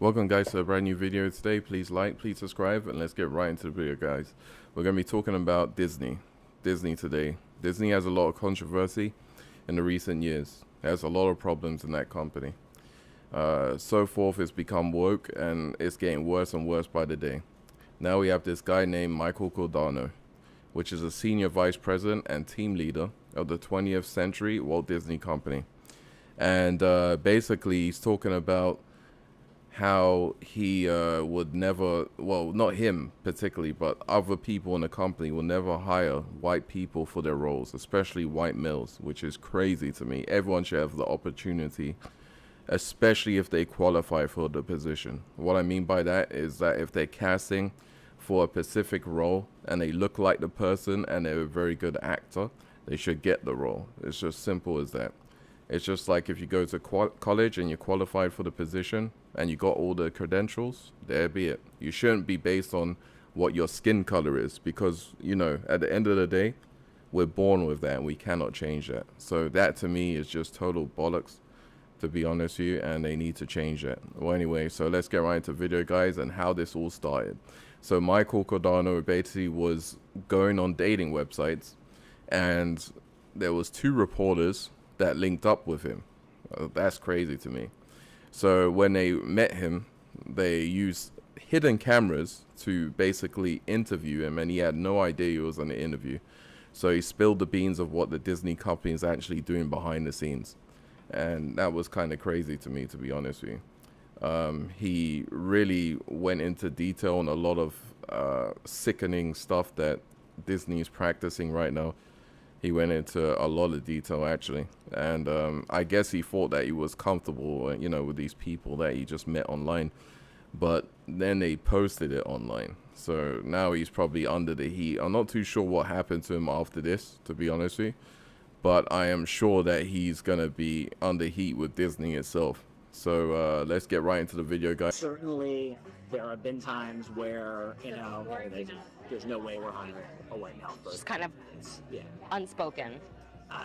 Welcome guys to a brand new video today. Please like, please subscribe, and let's get right into the video, guys. We're going to be talking about Disney today. Disney has a lot of controversy in the recent years. There's a lot of problems in that company. So forth, it's become woke and it's getting worse and worse by the day. Now we have this guy named Michael Cordano, which is a senior vice president and team leader of the 20th Century Walt Disney Company. And basically he's talking about how he would never, well, not him particularly, but other people in the company will never hire white people for their roles, especially white males, which is crazy to me. Everyone should have the opportunity, especially if they qualify for the position. What I mean by that is that if they're casting for a specific role and they look like the person and they're a very good actor, they should get the role. It's just simple as that. It's just like if you go to college and you're qualified for the position and you got all the credentials, there be it. You shouldn't be based on what your skin color is because, you know, at the end of the day, we're born with that and we cannot change that. So that to me is just total bollocks, to be honest with you, and they need to change that. Well, anyway, so let's get right into the video, guys, and how this all started. So Michael Cordano basically was going on dating websites and there was two reporters that linked up with him. That's crazy to me. So when they met him, they used hidden cameras to basically interview him, and he had no idea he was on the interview. So he spilled the beans of what the Disney company is actually doing behind the scenes, and that was kind of crazy to me, to be honest with you. He really went into detail on a lot of sickening stuff that Disney is practicing right now. He went into a lot of detail, actually, and I guess he thought that he was comfortable, you know, with these people that he just met online, but then they posted it online. So now he's probably under the heat. I'm not too sure what happened to him after this, to be honest with you, but I am sure that he's going to be under heat with Disney itself. So let's get right into the video, guys. Certainly, there have been times where, you know, there's no way we're hiring a white male person. Just kind of unspoken.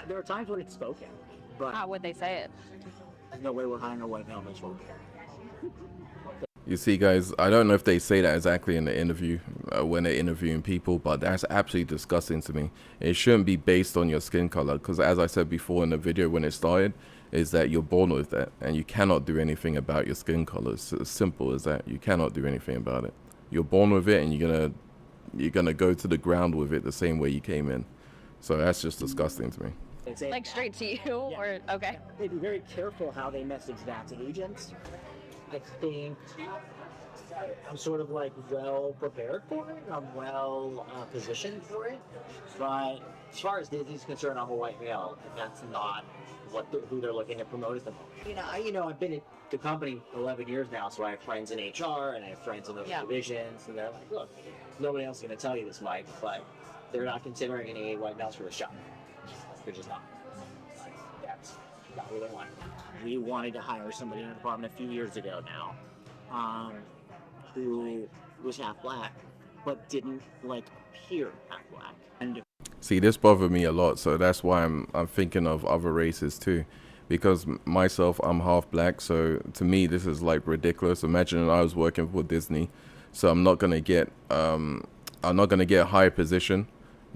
There are times when it's spoken, but How would they say it? there's no way we're hiring a white male person. You see, guys, I don't know if they say that exactly in the interview when they're interviewing people, but that's absolutely disgusting to me. It shouldn't be based on your skin color because, as I said before in the video when it started, is that you're born with that and you cannot do anything about your skin color. It's as simple as that. You cannot do anything about it. You're born with it and you're gonna go to the ground with it the same way you came in. So that's just disgusting to me. Like straight to you, or okay? They'd be very careful how they message that to agents. I think I'm sort of like well prepared for it. I'm well positioned for it. But as far as Disney's concerned, I'm a white male. That's not who they're looking to promote at the moment. I've been at the company 11 years now, so I have friends in HR and I have friends in those divisions, and they're like, look, nobody else is going to tell you this, Mike, but they're not considering any white males for the shop. They're just not. That's not what they want. We wanted to hire somebody in the department a few years ago now, who was half black, but didn't appear half black. And See, this bothered me a lot, so that's why I'm thinking of other races too, because myself, I'm half black, so to me this is like ridiculous. Imagine I was working for Disney, so I'm not gonna get a higher position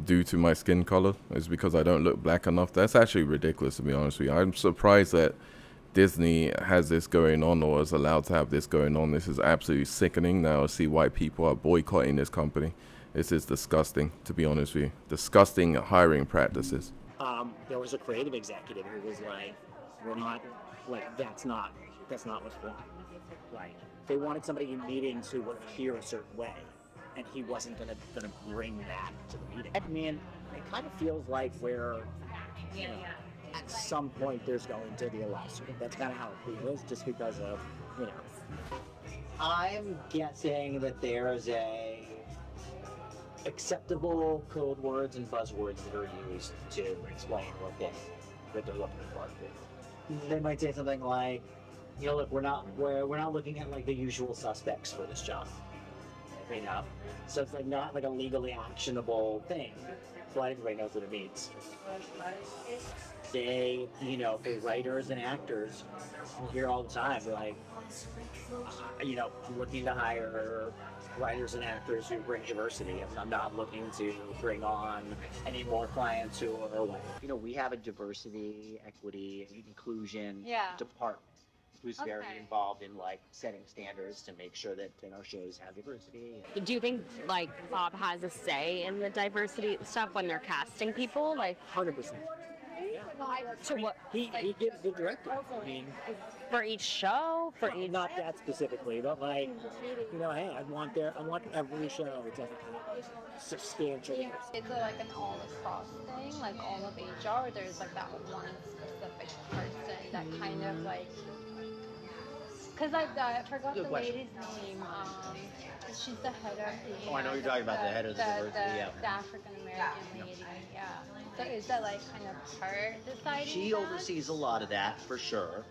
due to my skin color. It's because I don't look black enough. That's actually ridiculous, to be honest with you. I'm surprised that Disney has this going on or is allowed to have this going on. This is absolutely sickening. Now I see white people are boycotting this company. This is disgusting, to be honest with you. Disgusting hiring practices. There was a creative executive who was like, we're not, that's not what's wrong. They wanted somebody in meetings who would appear a certain way, and he wasn't gonna bring that to the meeting. I mean, it kind of feels like at some point there's going to be a lawsuit. That's kind of how it feels, just because of, I'm guessing that there's acceptable code words and buzzwords that are used to explain what they're looking for. They might say something like, look, we're not looking at the usual suspects for this job. you know. So it's like not like a legally actionable thing, but everybody knows what it means. They, you know, for writers and actors, you hear all the time, like, you know, I'm looking to hire writers and actors who bring diversity. I'm not looking to bring on any more clients who are white. You know, we have a diversity, equity, and inclusion department who's very involved in like setting standards to make sure that our shows have diversity. Do you think like Bob has a say in the diversity stuff when they're casting people? Like 100%. to what He gives the directive. I mean, for each show? For each not that specifically, but like, you know, hey, I want every show to have substantial. It's like an all across thing, like all of HR, or there's like that one specific person that kind of like. Because I forgot the lady's name. She's the head of the. Oh, I know you're talking about the head of the diversity. Yeah. The African American lady. Yeah. So is that like kind of her deciding? She oversees a lot of that for sure.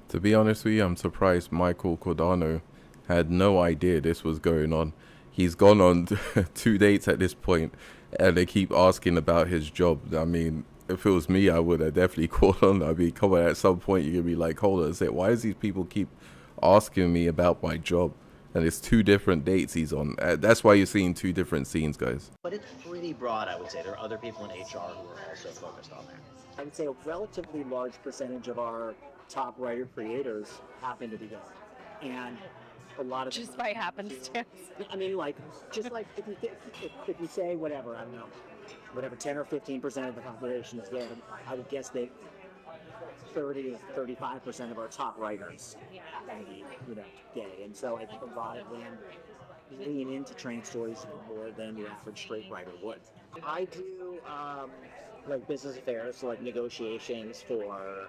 To be honest with you, I'm surprised Michael Cordano had no idea this was going on. He's gone on 2 dates at this point, and they keep asking about his job. I mean, if it was me, I would have definitely called on. I mean, come on, at some point you're going to be like, hold on a sec, why does these people keep asking me about my job? And it's 2 different dates he's on. That's why you're seeing 2 different scenes, guys. But it's pretty broad, I would say. There are other people in HR who are also focused on that. I would say a relatively large percentage of our top writer creators happen to be gay. And a lot of just by happenstance. I mean, like, just like if you say whatever, I don't know, whatever 10 or 15% of the population is gay, I would guess that 30 to 35% of our top writers are gay, you know, gay. And so I think a lot of them lean into trans stories more than the average straight writer would. I do like business affairs, so like negotiations for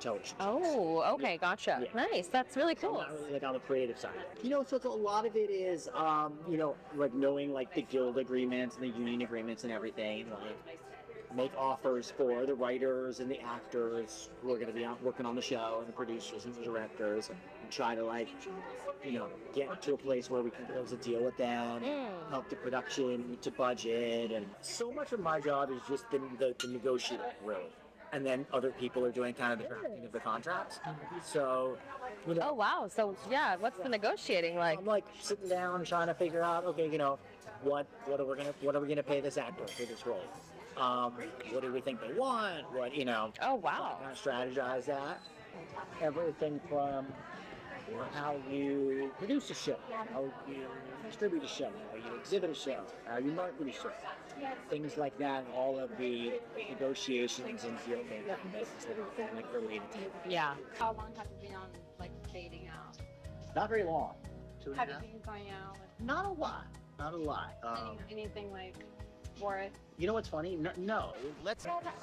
television. Oh, okay, gotcha. Yeah. Nice. That's really So I'm cool. not really like on the creative side. You know, so it's a lot of it is, you know, like knowing like the guild agreements and the union agreements and everything. Like make offers for the writers and the actors who are going to be out working on the show, and the producers and the directors, and try to like, you know, get to a place where we can close a deal with them, help the production to budget, and so much of my job is just the negotiating, really. And then other people are doing kind of the drafting of the contracts. So, you know. Oh wow. So yeah, what's the negotiating like? I'm like sitting down trying to figure out, okay, you know, what are we gonna pay this actor for this role? What do we think they want? What, you know? Oh wow. Kind of strategize that. Everything from how you produce a show, how you distribute a show, how you exhibit a show, how you market a show, things like that. All of the negotiations and deal making that like related to it. Yeah. How long have you been on like dating out? Not very long. 2.5. Have you been going out with Not a lot. Not a lot. anything like worth? You know what's funny? No.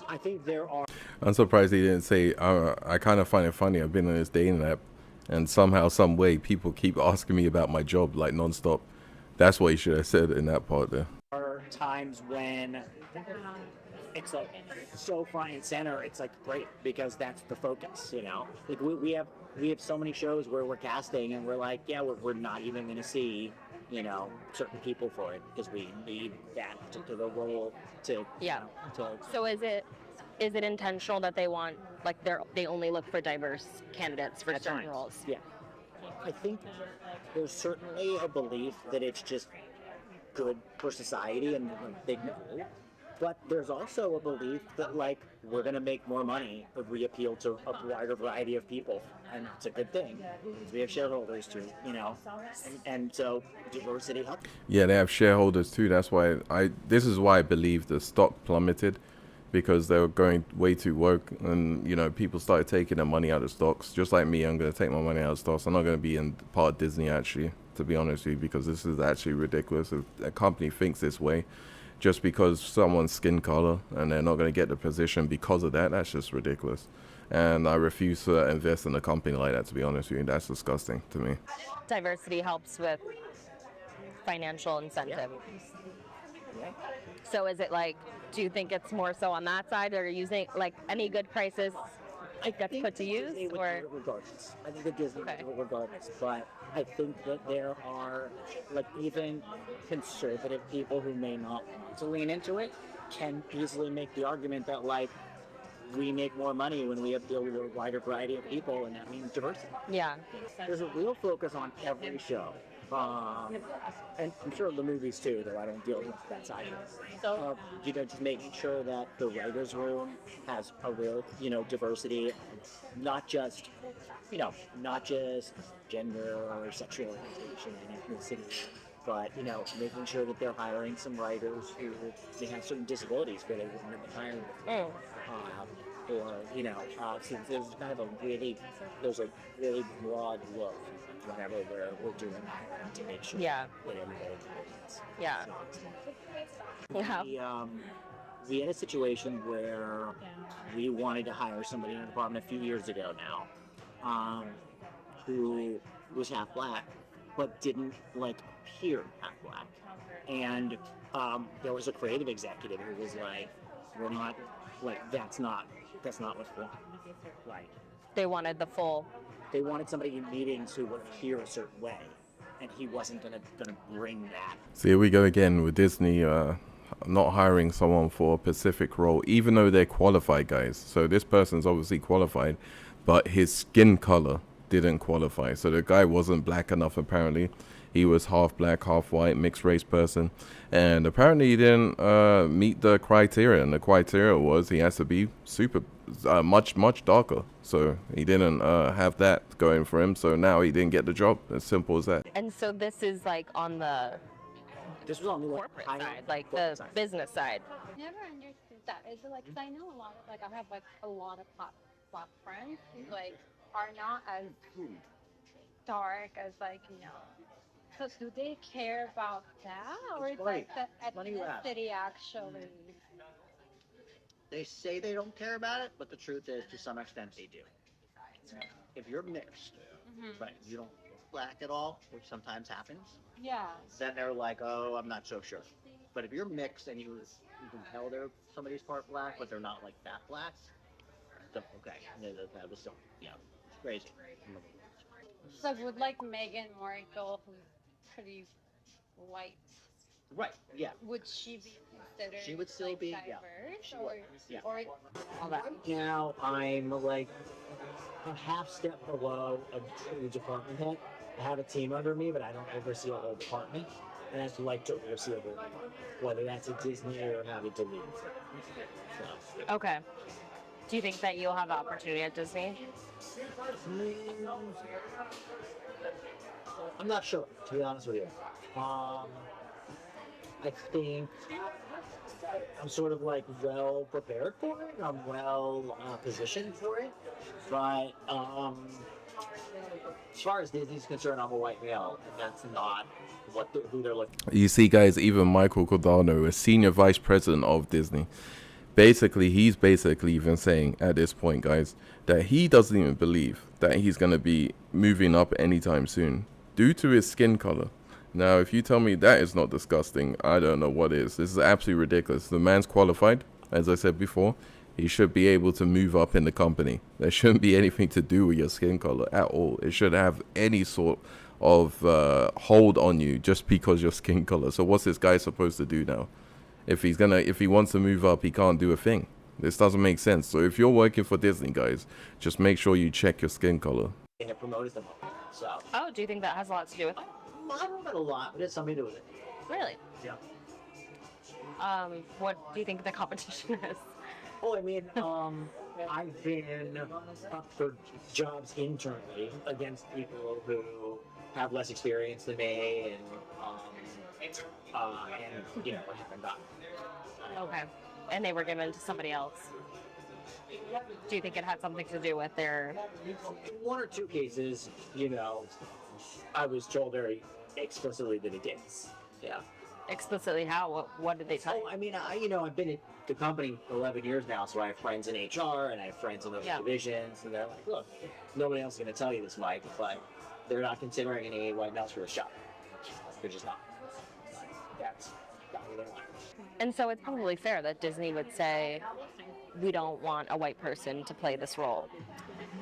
I think there are. I'm surprised he didn't say, I kind of find it funny. I've been on this dating app, and somehow, some way, people keep asking me about my job, like, nonstop. That's what he should have said in that part there. There are times when it's like so front and center. It's like great because that's the focus, you know. Like we have so many shows where we're casting and we're like, yeah, we're not even going to see, you know, certain people for it because we need that particular role to. Yeah. You know, So is it intentional that they want like they only look for diverse candidates for At certain times. roles? Yeah. I think there's certainly a belief that it's just good for society and they know. But there's also a belief that like we're gonna make more money if we appeal to a wider variety of people, and it's a good thing because we have shareholders too, you know, and so diversity helps. Yeah, they have shareholders too. That's why this is why I believe the stock plummeted, because they were going way too woke, and you know, people started taking their money out of stocks. Just like me, I'm going to take my money out of stocks. I'm not going to be in part of Disney, actually, to be honest with you, because this is actually ridiculous. If a company thinks this way just because someone's skin color and they're not going to get the position because of that, that's just ridiculous. And I refuse to invest in a company like that, to be honest with you. That's disgusting to me. Diversity helps with financial incentive. Yeah. So is it like, do you think it's more so on that side, or using like any good prices I gets think put to use, Disney would or do it regardless. I think that Disney would okay, do it regardless. But I think that there are, like, even conservative people who may not want to lean into it can easily make the argument that, like, we make more money when we appeal to a wider variety of people, and that means diversity. yeah, There's a real focus on every show. Um, and I'm sure the movies too, though I don't deal with that side of it. So, just making sure that the writers' room has a real, diversity, not just, not just gender or sexual orientation and ethnicity, but making sure that they're hiring some writers who may have certain disabilities where they wouldn't have been hired before. mm, Or since there's a really broad look whenever we're doing that to make sure yeah, that everybody gets. yeah, yeah, We had a situation where we wanted to hire somebody in the department a few years ago now, who was half black, but didn't appear half black. And there was a creative executive who was like, "We're not that's not what's wrong." Like they wanted the full. they wanted somebody in meetings who would appear a certain way, and he wasn't gonna bring that. So here we go again with Disney not hiring someone for a specific role, even though they're qualified, guys. So this person's obviously qualified, but his skin color didn't qualify. So the guy wasn't black enough, apparently. He was half black, half white, mixed race person. And apparently he didn't meet the criteria. And the criteria was he has to be much darker. So he didn't have that going for him. So now he didn't get the job. As simple as that. And so this is like on the This was on the corporate higher side, like corporate the side. business side. Never understood that. Is it like, 'cause I know a lot of, like, I have like a lot of black friends who like are not as dark as, like, So do they care about that, or is Right. like the Funny you ask. ethnicity actually? They say they don't care about it, but the truth is, to some extent, they do. If you're mixed, but you don't look black at all, which sometimes happens, Yeah. then they're like, "Oh, I'm not so sure." But if you're mixed and you can tell somebody's part black, but they're not like that black, then okay, that was still, it's crazy. So would like Meghan Markle, who's pretty white, Right? Yeah. would she be considered She would still like be, yeah. diverse, She or would, yeah. or All that. Now I'm like a half step below a true department head. I have a team under me, but I don't oversee a whole department. And I'd like to oversee everything, whether that's at Disney or having to lead. So, Okay. Do you think that you'll have the opportunity at Disney? I'm not sure, to be honest with you. I think I'm sort of well prepared for it. I'm well positioned for it. But as far as Disney's concerned, I'm a white male, and that's not who they're looking for. You see, guys, even Michael Cordano, a senior vice president of Disney, he's basically even saying at this point, guys, that he doesn't even believe that he's going to be moving up anytime soon due to his skin color. Now, if you tell me that is not disgusting, I don't know what is. This is absolutely ridiculous. The man's qualified, as I said before. He should be able to move up in the company. There shouldn't be anything to do with your skin color at all. It should have any sort of hold on you just because your skin color. So what's this guy supposed to do now? If he wants to move up, he can't do a thing. This doesn't make sense. So if you're working for Disney, guys, just make sure you check your skin color. And it promoted them. So Oh, do you think that has a lot to do with it? I don't know about a lot, but it's something to do with it. Really? Yeah. What do you think the competition is? Oh, I mean, I've been up for jobs internally against people who have less experience than me, and I haven't gotten. Okay. And they were given to somebody else. Do you think it had something to do with their... One or two cases, I was told very explicitly that it did. Yeah. Explicitly how? What did they tell you? Oh, I mean, I've been at the company 11 years now, so I have friends in HR and I have friends in those divisions, and they're like, "Look, nobody else is going to tell you this, Mike, but they're not considering any white males for a shot. They're just not. That's not what they want." And so it's probably fair that Disney would say, we don't want a white person to play this role.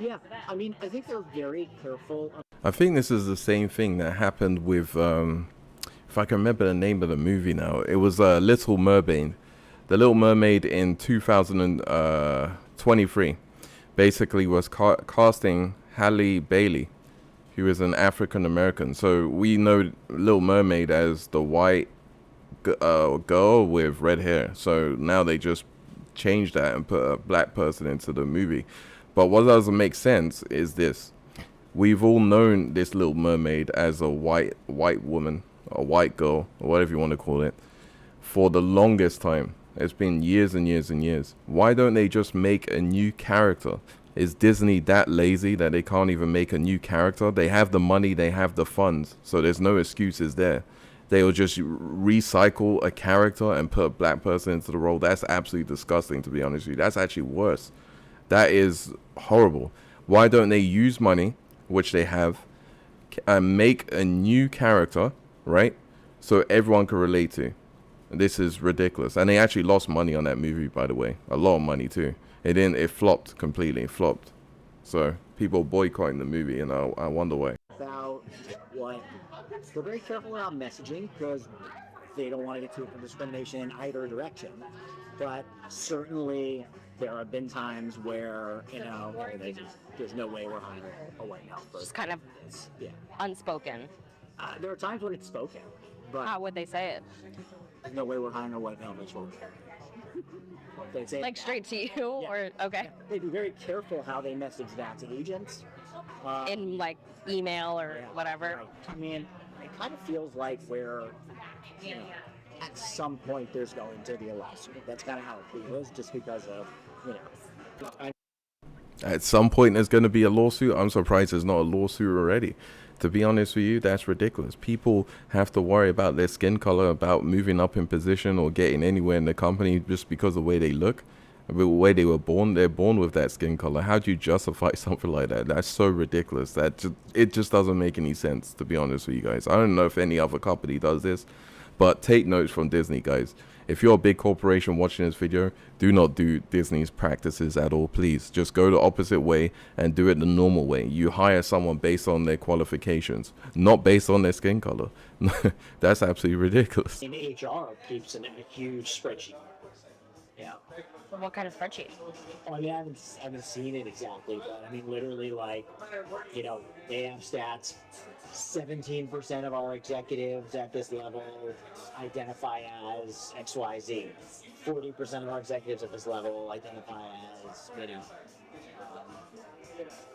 Yeah, I mean, I think they're very careful. I think this is the same thing that happened with, if I can remember the name of the movie now, it was Little Mermaid. The Little Mermaid in 2023 basically was casting Halle Bailey, who is an African American. So we know Little Mermaid as the white girl with red hair. So now they just changed that and put a black person into the movie. But what doesn't make sense is this. We've all known this Little Mermaid as a white woman, a white girl, or whatever you want to call it, for the longest time. It's been years and years and years. Why don't they just make a new character? Is Disney that lazy that they can't even make a new character? They have the money, they have the funds, so there's no excuses there. They'll just recycle a character and put a black person into the role. That's absolutely disgusting, to be honest with you. That's actually worse. That is horrible. Why don't they use money, which they have, and make a new character, right? So everyone can relate to. This is ridiculous. And they actually lost money on that movie, by the way. A lot of money too. It flopped completely. It flopped. So people boycotting the movie, and I wonder why. About what they're very careful about messaging because they don't want to get too much discrimination in either direction. But certainly there have been times where there's no way we're hiring a white male person. Just kind of Yeah. unspoken. There are times when it's spoken, but How would they say it? there's no way we're hiring a white male person. They say Like straight to you, Yeah. or okay, They'd be very careful how they message that to agents. in like email or Yeah, whatever. right. I mean, it kind of feels like at some point there's going to be a lawsuit. That's kind of how it feels, just because of, At some point, there's going to be a lawsuit. I'm surprised there's not a lawsuit already. To be honest with you, that's ridiculous. People have to worry about their skin color, about moving up in position or getting anywhere in the company just because of the way they look, the way they were born. They're born with that skin color. How do you justify something like that? That's so ridiculous. It just doesn't make any sense, to be honest with you guys. I don't know if any other company does this, but take notes from Disney, guys. If you're a big corporation watching this video, do not do Disney's practices at all, please. Just go the opposite way and do it the normal way. You hire someone based on their qualifications, not based on their skin color. That's absolutely ridiculous. in HR keeps a huge spreadsheet. Yeah. What kind of spreadsheet? Well, I mean, I haven't seen it exactly, but I mean, literally, like, they have stats. 17% of our executives at this level identify as XYZ. 40% of our executives at this level identify as,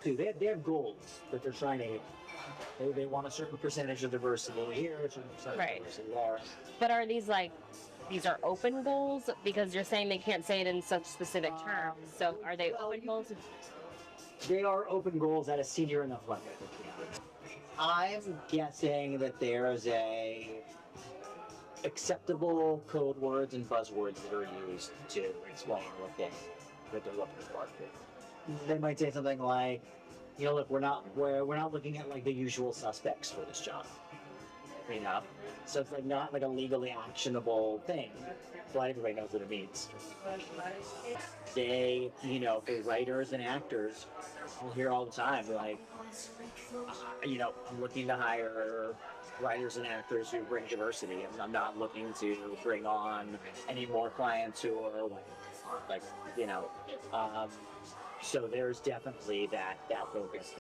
they have goals that they're trying to hit. They want a certain percentage of diversity here, a certain percentage of diversity there. But are these are open goals? Because you're saying they can't say it in such specific terms. So are they open goals? They are open goals at a senior enough level. I'm guessing that there's acceptable code words and buzzwords that are used to explain what they're looking for. They might say something like, look, we're not looking at like the usual suspects for this job. So it's like not like a legally actionable thing, but everybody knows what it means. They, for writers and actors, I'll hear all the time, like, I'm looking to hire writers and actors who bring diversity, and I'm not looking to bring on any more clients who are so there's definitely that focus.